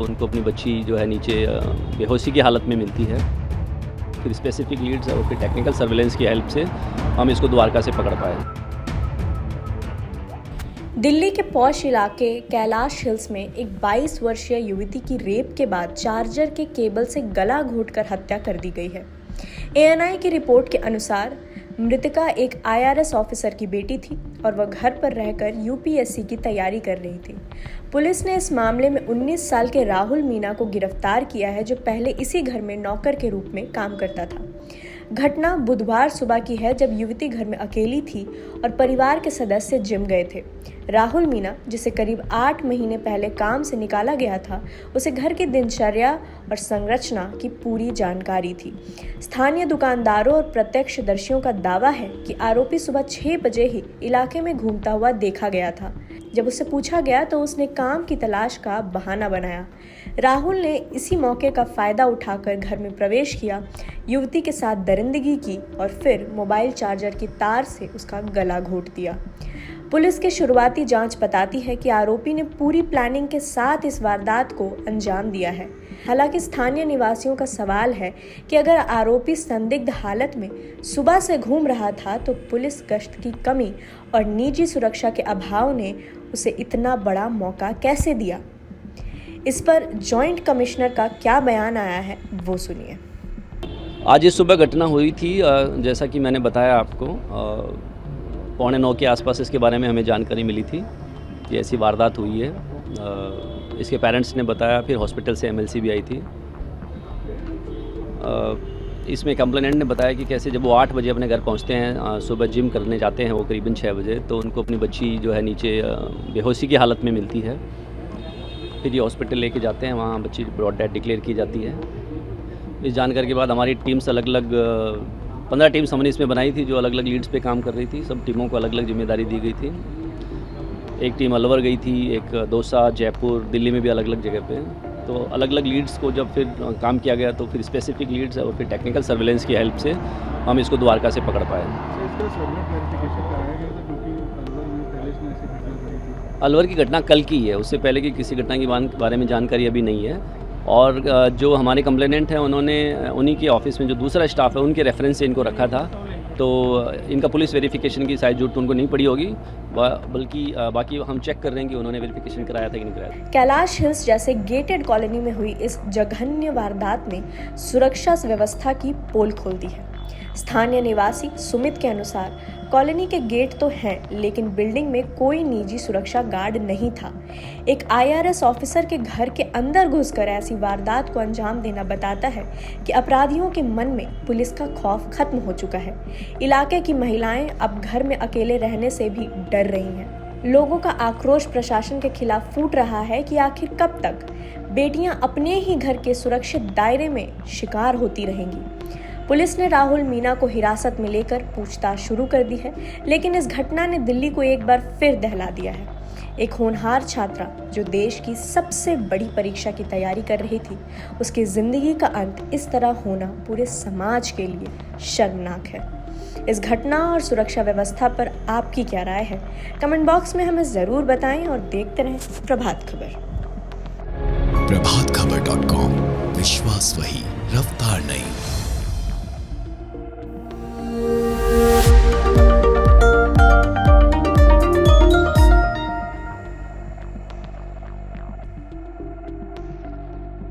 उनको अपनी बच्ची जो है नीचे बेहोशी की हालत में मिलती है। फिर स्पेसिफिक लीड्स और फिर टेक्निकल सर्वेलेंस की हेल्प से हम इसको द्वारका से पकड़ पाए। दिल्ली के पॉश इलाके कैलाश हिल्स में एक 22 वर्षीय युवती की रेप के बाद चार्जर के केबल से गला घोंटकर हत्या कर दी गई है। एएनआई की रिपोर्ट के अनुसार मृतका एक आईआरएस ऑफिसर की बेटी थी और वह घर पर रहकर यूपीएससी की तैयारी कर रही थी। पुलिस ने इस मामले में 19 साल के राहुल मीना को गिरफ्तार किया है, जो पहले इसी घर में नौकर के रूप में काम करता था। घटना बुधवार सुबह की है, जब युवती घर में अकेली थी और परिवार के सदस्य जिम गए थे। राहुल मीना, जिसे करीब 8 महीने पहले काम से निकाला गया था, उसे घर की दिनचर्या और संरचना की पूरी जानकारी थी। स्थानीय दुकानदारों और प्रत्यक्षदर्शियों का दावा है कि आरोपी सुबह 6 बजे ही इलाके में घूमता हुआ देखा गया था। जब उससे पूछा गया तो उसने काम की तलाश का बहाना बनाया। राहुल ने इसी मौके का फायदा उठाकर घर में प्रवेश किया, युवती के साथ दरिंदगी की और फिर मोबाइल चार्जर की तार से उसका गला घोंट दिया। पुलिस की शुरुआती जांच बताती है कि आरोपी ने पूरी प्लानिंग के साथ इस वारदात को अंजाम दिया है। हालांकि स्थानीय निवासियों का सवाल है कि अगर आरोपी संदिग्ध हालत में सुबह से घूम रहा था तो पुलिस गश्त की कमी और निजी सुरक्षा के अभाव ने उसे इतना बड़ा मौका कैसे दिया। इस पर जॉइंट कमिश्नर का क्या बयान आया है, वो सुनिए। आज इस सुबह घटना हुई थी, जैसा कि मैंने बताया आपको, 8:45 के आसपास इसके बारे में हमें जानकारी मिली थी कि ऐसी वारदात हुई है। इसके पेरेंट्स ने बताया, फिर हॉस्पिटल से एमएलसी भी आई थी। इसमें कंप्लेनेंट ने बताया कि कैसे जब वो 8 बजे अपने घर पहुंचते हैं, सुबह जिम करने जाते हैं वो करीबन 6 बजे, तो उनको अपनी बच्ची जो है नीचे बेहोशी की हालत में मिलती है। फिर ये हॉस्पिटल लेके जाते हैं, वहाँ बच्ची ब्रॉड डेड डिक्लेयर की जाती है। इस जानकारी के बाद हमारी टीम्स अलग अलग 15 टीम्स हमने इसमें बनाई थी, जो अलग अलग लीड्स पे काम कर रही थी। सब टीमों को अलग अलग जिम्मेदारी दी गई थी। एक टीम अलवर गई थी, एक दौसा, जयपुर, दिल्ली में भी अलग अलग जगह पे। तो अलग अलग लीड्स को जब फिर काम किया गया तो फिर स्पेसिफिक लीड्स और फिर टेक्निकल सर्वेलेंस की हेल्प से हम इसको द्वारका से पकड़ पाए। अलवर की घटना कल की है, उससे पहले की किसी घटना के बारे में जानकारी अभी नहीं है। और जो हमारे कंप्लेनेंट हैं उन्होंने उन्हीं के ऑफिस में जो दूसरा स्टाफ है उनके रेफरेंस से इनको रखा था, तो इनका पुलिस वेरिफिकेशन की शायद जरूरत उनको नहीं पड़ी होगी, बल्कि बाकी हम चेक कर रहे हैं कि उन्होंने वेरिफिकेशन कराया था कि नहीं कराया था। कैलाश हिल्स जैसे गेटेड कॉलोनी में हुई इस जघन्य वारदात ने सुरक्षा व्यवस्था की पोल खोल दी है। स्थानीय निवासी सुमित के अनुसार कॉलोनी के गेट तो हैं, लेकिन बिल्डिंग में कोई निजी सुरक्षा गार्ड नहीं था। एक आईआरएस ऑफिसर के घर के अंदर घुसकर ऐसी वारदात को अंजाम देना बताता है कि अपराधियों के मन में पुलिस का खौफ खत्म हो चुका है। इलाके की महिलाएं अब घर में अकेले रहने से भी डर रही हैं। लोगों का आक्रोश प्रशासन के खिलाफ फूट रहा है कि आखिर कब तक बेटियां अपने ही घर के सुरक्षित दायरे में शिकार होती रहेंगी। पुलिस ने राहुल मीना को हिरासत में लेकर पूछताछ शुरू कर दी है, लेकिन इस घटना ने दिल्ली को एक बार फिर दहला दिया है। एक होनहार छात्रा जो देश की सबसे बड़ी परीक्षा की तैयारी कर रही थी, उसकी जिंदगी का अंत इस तरह होना पूरे समाज के लिए शर्मनाक है। इस घटना और सुरक्षा व्यवस्था पर आपकी क्या राय है? कमेंट बॉक्स में हमें जरूर बताएं और देखते रहें प्रभात खबर। प्रभातखबर.com, विश्वास वही, रफ्तार नहीं।